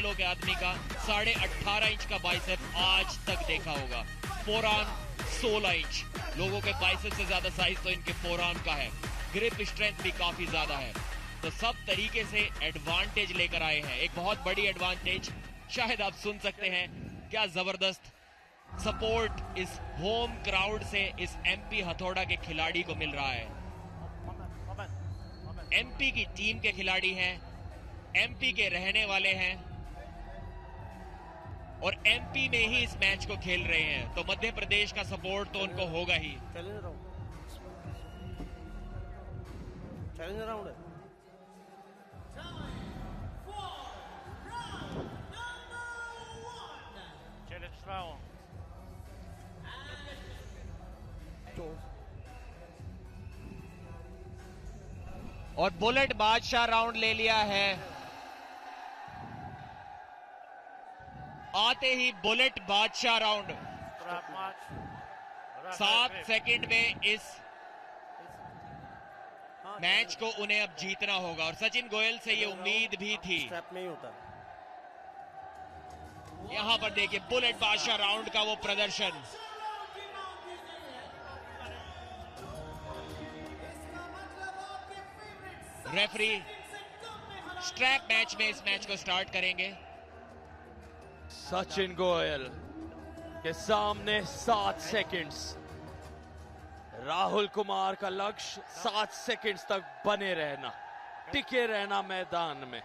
Kilo के आदमी का 18.5 इंच का बाइसेप आज तक देखा होगा। फोरआर्म 16 इंच, लोगों के बाइसेप से ज्यादा साइज तो इनके फोरआर्म का है। ग्रिप स्ट्रेंथ भी काफी ज्यादा है, तो सब तरीके से एडवांटेज लेकर आए हैं। एक बहुत बड़ी एडवांटेज, शायद आप सुन सकते हैं क्या जबरदस्त सपोर्ट इस होम क्राउड से इस एमपी हथौड़ा के खिलाड़ी को मिल रहा है। एमपी की टीम के खिलाड़ी हैं, एमपी के रहने वाले हैं और एमपी में ही इस मैच को खेल रहे हैं, तो मध्य प्रदेश का सपोर्ट तो उनको होगा ही। चैलेंज राउंड है। और बुलेट बादशाह राउंड ले लिया है। आते ही बुलेट बादशाह राउंड 7 सेकंड में इस मैच को उन्हें अब जीतना होगा और सचिन गोयल से ये उम्मीद भी थी। में ही होता। यहां पर देखिए बुलेट बादशाह राउंड का वो प्रदर्शन। रेफरी स्ट्रैप मैच में इस मैच को स्टार्ट करेंगे। सचिन गोयल के सामने 7 सेकंड्स। राहुल कुमार का लक्ष्य 7 सेकंड्स तक बने रहना, टिके रहना मैदान में,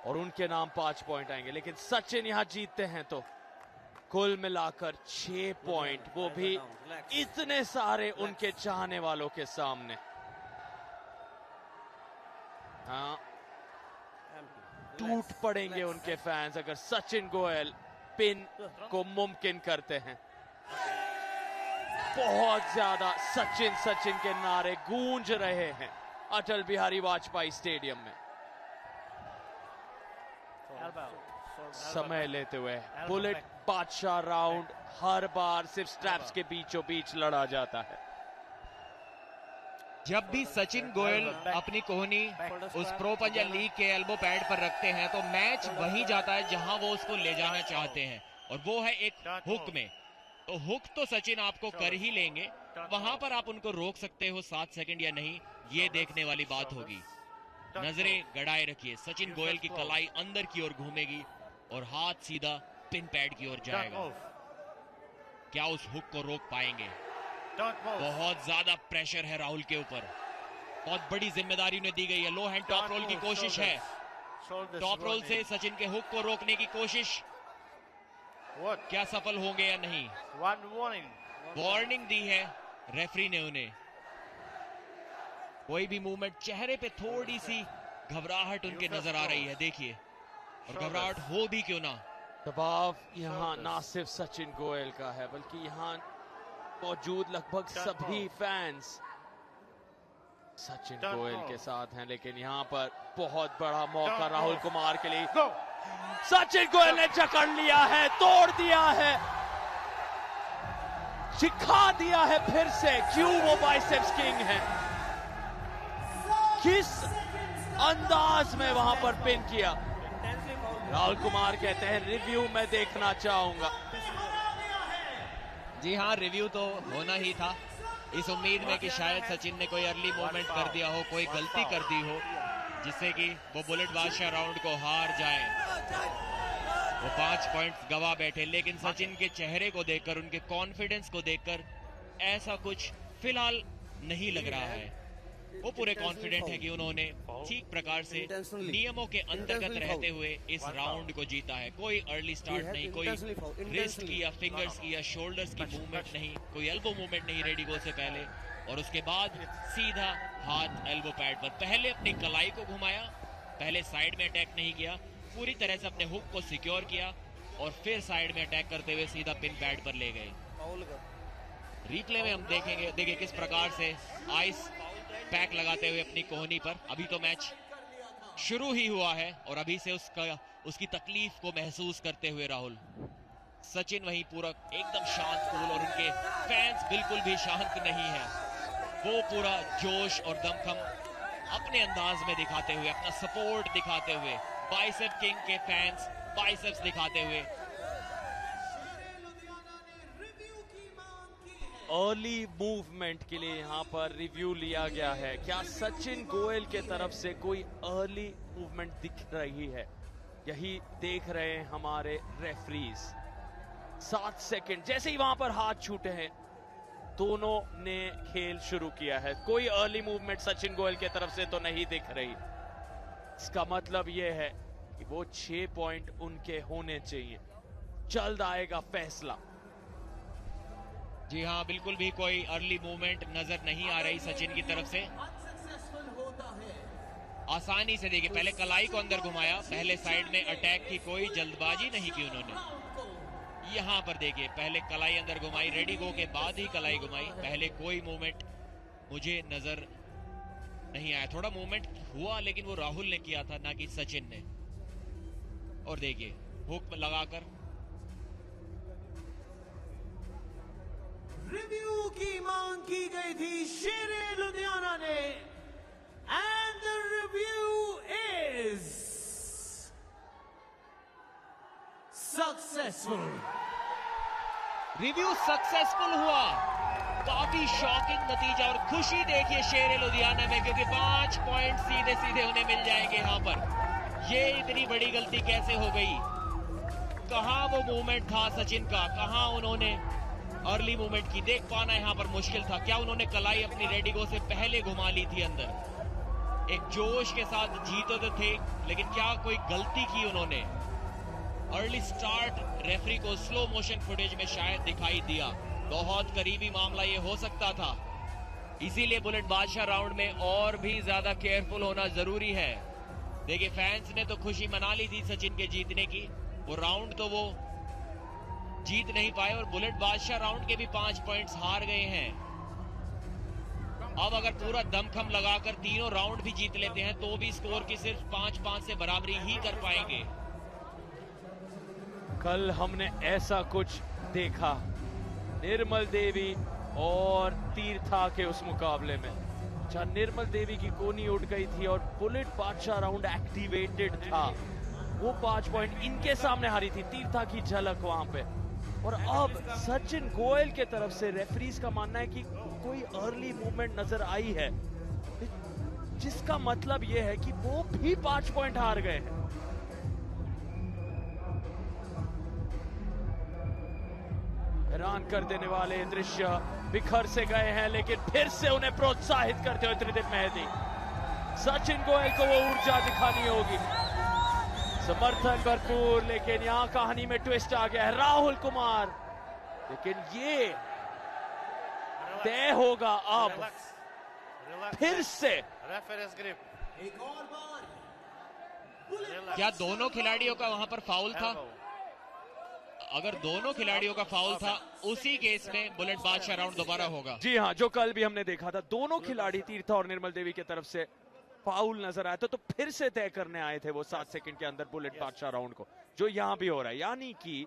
और उनके नाम 5 पॉइंट आएंगे। लेकिन सचिन यहां जीतते हैं तो कुल मिलाकर 6 पॉइंट, वो भी इतने सारे उनके चाहने वालों के सामने। हाँ, टूट पड़ेंगे उनके फैंस अगर सचिन गोयल पिन को मुमकिन करते हैं। बहुत ज्यादा सचिन सचिन के नारे गूंज रहे हैं अटल बिहारी वाजपेयी स्टेडियम में। समय लेते हुए बुलेट बादशाह राउंड हर बार सिर्फ स्ट्रैप्स के बीचों बीच लड़ा जाता है। जब भी सचिन गोयल अपनी कोहनी उस प्रो पंजा लीग के एल्बो पैड पर रखते हैं तो मैच वहीं जाता है जहां वो उसको ले जाना चाहते हैं, और वो है एक हुक में। तो हुक तो सचिन आपको कर ही लेंगे, वहां पर आप उनको रोक सकते हो 7 सेकंड या नहीं, ये देखने वाली बात होगी। नजरें गड़ाए रखिए, सचिन गोयल की कलाई अंदर की ओर घूमेगी और हाथ सीधा पिन पैड की ओर जाएगा। क्या उस हुक को रोक पाएंगे? बहुत ज्यादा प्रेशर है राहुल के ऊपर, बहुत बड़ी जिम्मेदारी उन्हें दी गई है। लो हैंड टॉप रोल की कोशिश है, टॉप रोल से सचिन के हुक को रोकने की कोशिश, क्या सफल होंगे या नहीं? वार्निंग दी है रेफरी ने उन्हें। कोई भी मूवमेंट, चेहरे पे थोड़ी सी घबराहट उनके नजर आ रही है, देखिए, और घबराहट हो भी क्यों ना। दबाव यहाँ ना सिर्फ सचिन गोयल का है बल्कि यहाँ मौजूद लगभग सभी फैंस सचिन गोयल के साथ हैं। लेकिन यहाँ पर बहुत बड़ा मौका राहुल कुमार के लिए। सचिन गोयल ने जकड़ लिया है, तोड़ दिया है, सिखा दिया है फिर से क्यों वो बाइसेप्स किंग है। किस अंदाज में वहां पर पिन किया। राहुल कुमार कहते हैं रिव्यू में देखना चाहूंगा। जी हाँ, रिव्यू तो होना ही था, इस उम्मीद में कि शायद सचिन ने कोई अर्ली मूवमेंट कर दिया हो, कोई गलती कर दी हो जिससे कि वो बुलेट बादशाह राउंड को हार जाए, वो 5 पॉइंट्स गवा बैठे। लेकिन सचिन के चेहरे को देखकर, उनके कॉन्फिडेंस को देखकर ऐसा कुछ फिलहाल नहीं लग रहा है। वो पूरे कॉन्फिडेंट है कि उन्होंने ठीक प्रकार से नियमों के अंतर्गत रहते हुए इस राउंड को जीता है। कोई अर्ली स्टार्ट नहीं, कोई रिस्ट की या फिंगर्स की या शोल्डर्स की मूवमेंट नहीं, कोई एल्बो मूवमेंट नहीं रेडी गो से पहले, और उसके बाद सीधा हाथ एल्बो पैड पर। पहले अपनी कलाई को घुमाया, पहले साइड में अटैक नहीं किया, पूरी तरह से अपने हुक को सिक्योर किया और फिर साइड में अटैक करते हुए सीधा पिन पैड पर ले गए। रिप्ले में हम देखेंगे, देखिए किस प्रकार से आइस पैक लगाते हुए अपनी कोहनी पर। अभी तो मैच शुरू ही हुआ है और अभी से उसकी तकलीफ को महसूस करते हुए राहुल। सचिन वहीं पूरा एकदम शांत कूल, और उनके फैंस बिल्कुल भी शांत नहीं है। वो पूरा जोश और दमखम अपने अंदाज में दिखाते हुए, अपना सपोर्ट दिखाते हुए बाइसेप किंग के फैंस बाइसेप्स दिखाते हुए। अर्ली मूवमेंट के लिए यहां पर रिव्यू लिया गया है। क्या सचिन गोयल के तरफ से कोई अर्ली मूवमेंट दिख रही है? यही देख रहे हैं हमारे रेफरीज। 7 सेकंड जैसे ही वहां पर हाथ छूटे हैं, दोनों ने खेल शुरू किया है। कोई अर्ली मूवमेंट सचिन गोयल की तरफ से तो नहीं दिख रही। इसका मतलब यह है कि वो 6 पॉइंट उनके होने चाहिए। जल्द आएगा फैसला। जी हाँ, बिल्कुल भी कोई अर्ली मूवमेंट नजर नहीं आ रही सचिन की तरफ से। आसानी से देखिए, पहले कलाई को अंदर घुमाया, पहले साइड में अटैक की कोई जल्दबाजी नहीं की उन्होंने। यहां पर देखिए, पहले कलाई अंदर घुमाई, रेडी गो के बाद ही कलाई घुमाई। पहले कोई मूवमेंट मुझे नजर नहीं आया। थोड़ा मूवमेंट हुआ लेकिन वो राहुल ने किया था, ना कि सचिन ने। और देखिए हुक लगाकर रिव्यू की मांग की गई थी शेरे लुधियाना ने, and the review is successful. Review successful हुआ। काफी शॉकिंग नतीजा और खुशी देखिए शेरे लुधियाना में, क्योंकि 5 पॉइंट सीधे सीधे उन्हें मिल जाएंगे। यहां पर ये इतनी बड़ी गलती कैसे हो गई? कहां वो मूवमेंट था सचिन का? कहां उन्होंने अर्ली मूवमेंट की? देख पाना यहां पर मुश्किल था। क्या उन्होंने कलाई अपनी रेडिगो से पहले घुमा ली थी अंदर? एक जोश के साथ जीते तो थे, लेकिन क्या कोई गलती की उन्होंने? अर्ली स्टार्ट रेफरी को स्लो मोशन फुटेज में शायद दिखाई दिया। बहुत करीबी मामला ये हो सकता था। इसीलिए बुलेट बादशाह राउंड में और भी ज्यादा केयरफुल होना जरूरी है। देखिए, फैंस ने तो खुशी मना ली थी सचिन के जीतने की, वो राउंड तो वो जीत नहीं पाए, और बुलेट बादशाह राउंड के भी 5 पॉइंट्स हार गए हैं। अब अगर पूरा दमखम लगाकर तीनों राउंड भी जीत लेते हैं तो भी स्कोर की सिर्फ 5-5 से बराबरी ही कर पाएंगे। कल हमने ऐसा कुछ देखा निर्मल देवी और तीर्था के उस मुकाबले में, जहां निर्मल देवी की कोनी उठ गई थी और बुलेट बादशाह राउंड एक्टिवेटेड था। वो 5 पॉइंट इनके सामने हारी थी। तीर्था की झलक वहां पे। और अब सचिन गोयल के तरफ से रेफरीज का मानना है कि कोई अर्ली मूवमेंट नजर आई है, जिसका मतलब यह है कि वो भी 5 पॉइंट हार गए हैं। हैरान कर देने वाले दृश्य बिखर से गए हैं, लेकिन फिर से उन्हें प्रोत्साहित करते हुए त्रिदीप मेहदी। सचिन गोयल को वो ऊर्जा दिखानी होगी, समर्थन भरपूर। लेकिन यहां कहानी में ट्विस्ट आ गया है। राहुल कुमार, लेकिन ये तय होगा अब फिर से। एक और बार क्या दोनों खिलाड़ियों का वहां पर फाउल था? अगर दोनों खिलाड़ियों का फाउल था, उसी केस में बुलेट बादशाह राउंड दोबारा होगा। जी हाँ, जो कल भी हमने देखा था, दोनों खिलाड़ी तीर्था और निर्मल देवी की तरफ से फाउल नजर आया था, तो फिर से तय करने आए थे वो 7 सेकंड के अंदर बुलेट बादशाह राउंड को, जो यहां भी हो रहा है। यानी कि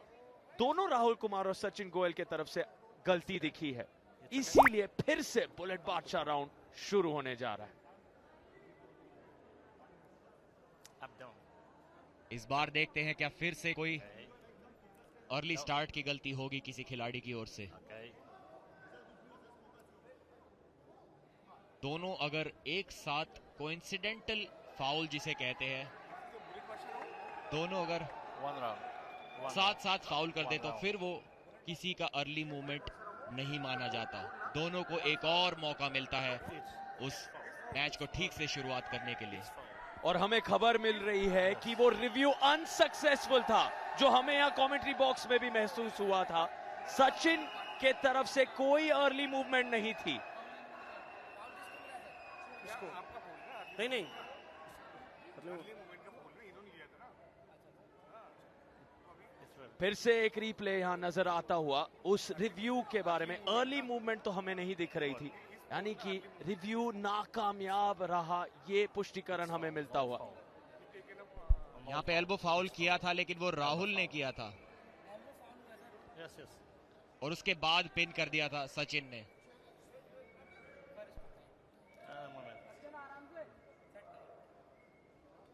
दोनों राहुल कुमार और सचिन गोयल की तरफ से गलती दिखी है, इसीलिए फिर से बुलेट बादशाह राउंड शुरू होने जा रहा है। इस बार देखते हैं क्या फिर से कोई अर्ली स्टार्ट की गलती होगी किसी खिलाड़ी की ओर से। दोनों अगर एक साथ कोइंसिडेंटल फाउल जिसे कहते हैं, दोनों अगर साथ साथ फाउल कर दे तो फिर वो किसी का अर्ली मूवमेंट नहीं माना जाता। दोनों को एक और मौका मिलता है उस मैच को ठीक से शुरुआत करने के लिए। और हमें खबर मिल रही है कि वो रिव्यू अनसक्सेसफुल था, जो हमें यहाँ कमेंट्री बॉक्स में भी महसूस हुआ था। सचिन के तरफ से कोई अर्ली मूवमेंट नहीं थी। नहीं फिर से एक रिप्ले यहां नजर आता हुआ उस रिव्यू के बारे में। अर्ली मूवमेंट तो हमें नहीं दिख रही थी, यानी कि रिव्यू नाकामयाब रहा, ये पुष्टिकरण हमें मिलता हुआ। यहाँ पे एल्बो फाउल किया था, लेकिन वो राहुल ने किया था और उसके बाद पिन कर दिया था सचिन ने।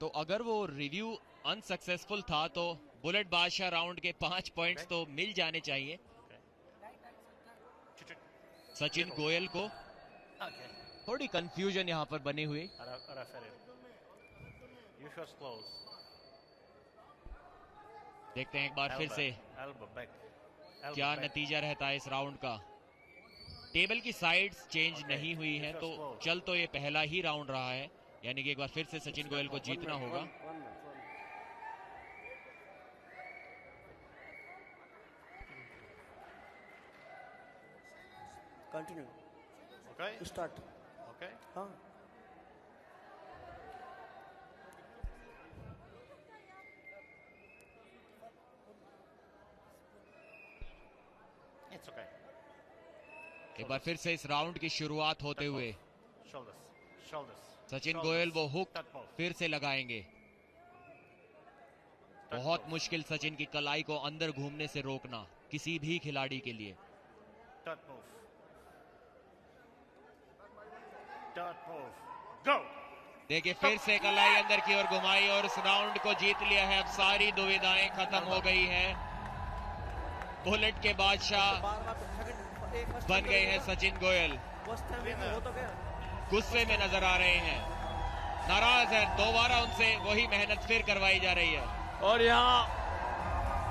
तो अगर वो रिव्यू अनसक्सेसफुल था, तो बुलेट बादशाह राउंड के 5 पॉइंट्स तो मिल जाने चाहिए सचिन गोयल को। थोड़ी कंफ्यूजन यहां पर बनी हुई। देखते हैं एक बार फिर से क्या नतीजा रहता है इस राउंड का। टेबल की साइड्स चेंज नहीं हुई है, तो चल तो ये पहला ही राउंड रहा है, यानी कि एक बार फिर से सचिन गोयल को जीतना होगा। कंटिन्यू। Okay. स्टार्ट। Okay. हाँ। It's okay. एक बार फिर से इस राउंड की शुरुआत होते हुए Shoulders. Shoulders. Sachin Shoulders. Goyal वो हुक That move. फिर से लगाएंगे। बहुत मुश्किल सचिन की कलाई को अंदर घूमने से रोकना किसी भी खिलाड़ी के लिए। That move. That move. Go. देखिए फिर से कलाई अंदर की ओर घुमाई और इस राउंड को जीत लिया है। अब सारी दुविधाएं खत्म हो गई है। बुलेट के बादशाह बन गए हैं सचिन गोयल। गुस्से में नजर आ रहे हैं, नाराज है। दोबारा उनसे वही मेहनत फिर करवाई जा रही है। और यहाँ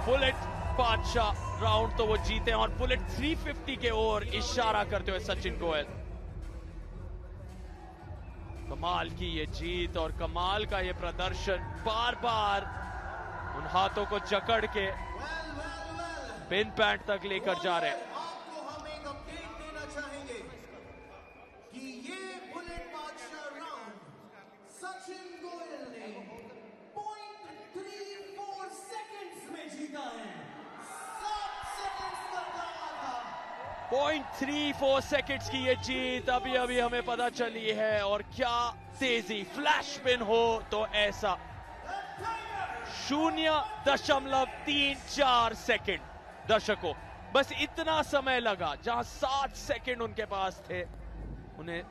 बुलेट बादशाह राउंड तो वो जीते हैं और बुलेट 350 के ओर इशारा करते हुए सचिन गोयल। कमाल की ये जीत और कमाल का ये प्रदर्शन, बार बार उन हाथों को जकड़ के पिन पैंट तक लेकर जा रहे हैं। आपको हम एक अपडेट देना चाहेंगे कि ये बुलेट बादशाह राउंड सचिन गोयल ने 0.34 सेकंड्स में जीता है। 7 सेकंड्स का दावा था। 0.34 सेकंड्स की ये जीत अभी अभी हमें पता चली है। और क्या तेजी, फ्लैश पिन हो तो ऐसा 0.34 सेकंड। दर्शकों, बस इतना समय लगा, जहां 7 सेकंड उनके पास थे, उन्हें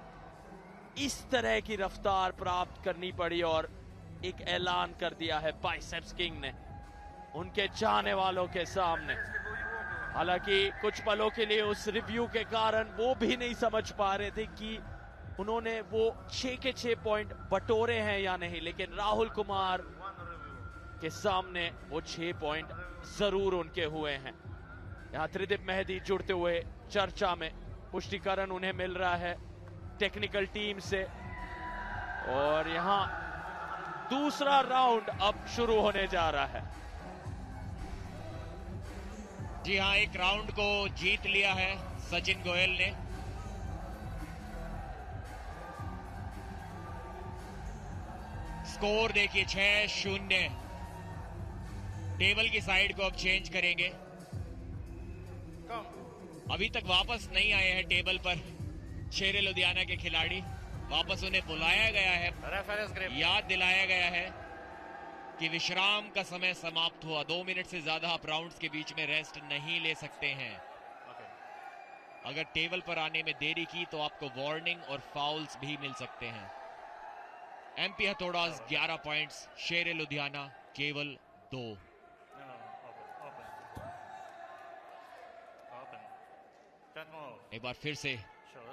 इस तरह की रफ्तार प्राप्त करनी पड़ी और एक ऐलान कर दिया है बाइसेप्स किंग ने उनके चाहने वालों के सामने। हालांकि कुछ पलों के लिए उस रिव्यू के कारण वो भी नहीं समझ पा रहे थे कि उन्होंने वो 6 के 6 पॉइंट बटोरे हैं या नहीं, लेकिन राहुल कुमार के सामने वो 6 पॉइंट जरूर उनके हुए हैं। यहाँ त्रिदीप मेहदी जुड़ते हुए चर्चा में, पुष्टिकरण उन्हें मिल रहा है टेक्निकल टीम से। और यहाँ दूसरा राउंड अब शुरू होने जा रहा है। जी हाँ, एक राउंड को जीत लिया है सचिन गोयल ने। स्कोर देखिए 6-0। टेबल की साइड को अब चेंज करेंगे। अभी तक वापस नहीं आए हैं टेबल पर शेरे लुधियाना के खिलाड़ी। वापस उन्हें बुलाया गया है, याद दिलाया गया है कि विश्राम का समय समाप्त हुआ। 2 मिनट से ज्यादा आप राउंड्स के बीच में रेस्ट नहीं ले सकते हैं। अगर टेबल पर आने में देरी की तो आपको वार्निंग और फाउल्स भी मिल सकते हैं। एमपी हथौड़ास 11 पॉइंट्स, शेरे लुधियाना केवल 2। एक बार फिर से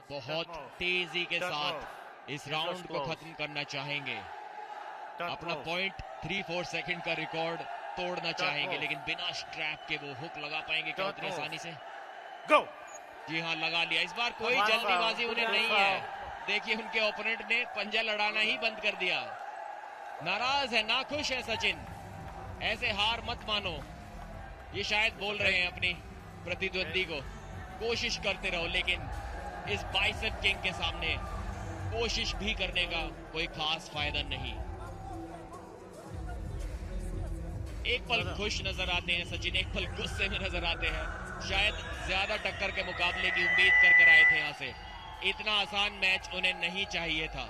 बहुत तेजी के साथ इस राउंड को खत्म करना चाहेंगे। अपना 0.34 सेकंड का रिकॉर्ड तोड़ना चाहेंगे, लेकिन बिना स्ट्रैप के वो हुक लगा पाएंगे क्या उतनी आसानी से? जी हाँ, लगा लिया। इस बार कोई जल्दीबाजी उन्हें नहीं है। देखिए उनके ओपोनेंट ने पंजा लड़ाना ही बंद कर दिया। नाराज है, नाखुश है सचिन। ऐसे हार मत मानो, ये शायद बोल रहे हैं अपनी प्रतिद्वंदी को। कोशिश करते रहो, लेकिन इस बाइसेप किंग के सामने कोशिश भी करने का कोई खास फायदा नहीं। एक पल खुश नजर आते हैं सचिन, एक पल गुस्से में नजर आते हैं। शायद ज्यादा टक्कर के मुकाबले की उम्मीद कर आए थे यहां से। इतना आसान मैच उन्हें नहीं चाहिए था,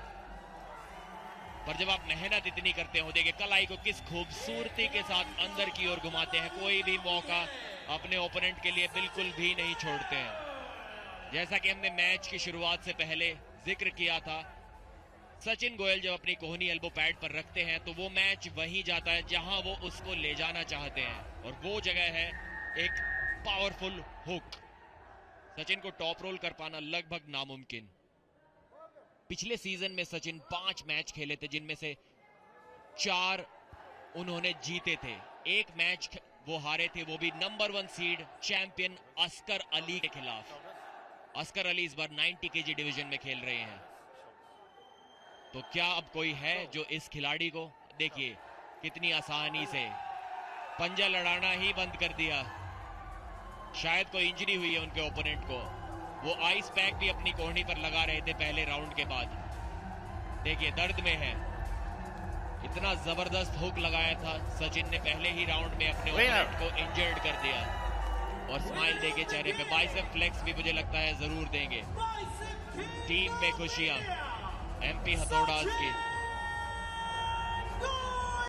पर जब आप मेहनत इतनी करते हो, देखिए कलाई को किस खूबसूरती के साथ अंदर की ओर घुमाते हैं। कोई भी मौका अपने ओपोनेंट के लिए बिल्कुल भी नहीं छोड़ते हैं। जैसा कि हमने मैच की शुरुआत से पहले जिक्र किया था, सचिन गोयल जब अपनी कोहनी एल्बो पैड पर रखते हैं तो वो मैच वहीं जाता है जहां वो उसको ले जाना चाहते हैं, और वो जगह है एक पावरफुल हुक। सचिन को टॉप रोल कर पाना लगभग नामुमकिन। पिछले सीजन में सचिन 5 मैच खेले थे, जिनमें से 4 उन्होंने जीते थे। एक मैच वो हारे थे, वो भी number 1 seed champion Oscar Ali के खिलाफ। अस्कर अली इस बार 90 केजी डिवीजन में खेल रहे हैं। तो क्या अब कोई है जो इस खिलाड़ी को, देखिए कितनी आसानी से पंजा लड़ाना ही बंद कर दिया। शायद कोई इंजरी हुई है उनके ओपोनेंट को। वो आइस पैक भी अपनी कोहनी पर लगा रहे थे पहले राउंड के बाद। देखिए दर्द में है। इतना जबरदस्त हुक लगाया था सचिन ने पहले ही राउंड में, अपने ओपोनेंट को इंजर्ड कर दिया। और स्माइल देके चेहरे पे, बाइसेप फ्लेक्स भी मुझे लगता है जरूर देंगे। टीम में खुशियां, एमपी हथौड़ा की